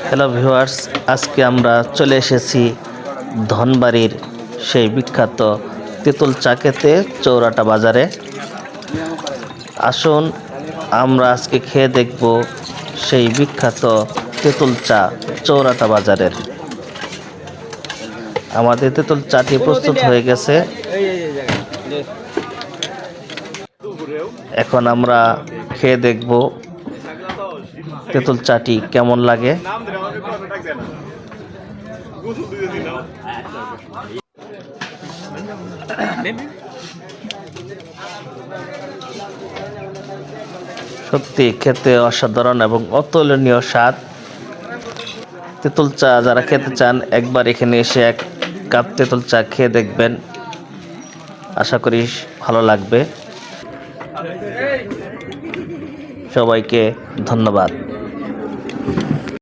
Hello viewers, আজকে আমরা চলে এসেছি ধনবাড়ির সেই বিখ্যাত তেঁতুল চা খেতে চৌরাটা বাজারে। আসুন আমরা আজকে খেয়ে দেখব সেই বিখ্যাত তেঁতুল চা চৌরাটা বাজারের। আমাদের তেঁতুল চাটি প্রস্তুত হয়ে গেছে, এখন আমরা খেয়ে দেখব তেঁতুল চাটি কেমন লাগে। সত্যি খেতে অসাধারণ এবং অতুলনীয় স্বাদ। তেঁতুল চা যারা খেতে চান একবার এখানে এসে এক কাপ তেঁতুল চা খেয়ে দেখবেন, আশা করি ভালো লাগবে। সবাইকে ধন্যবাদ।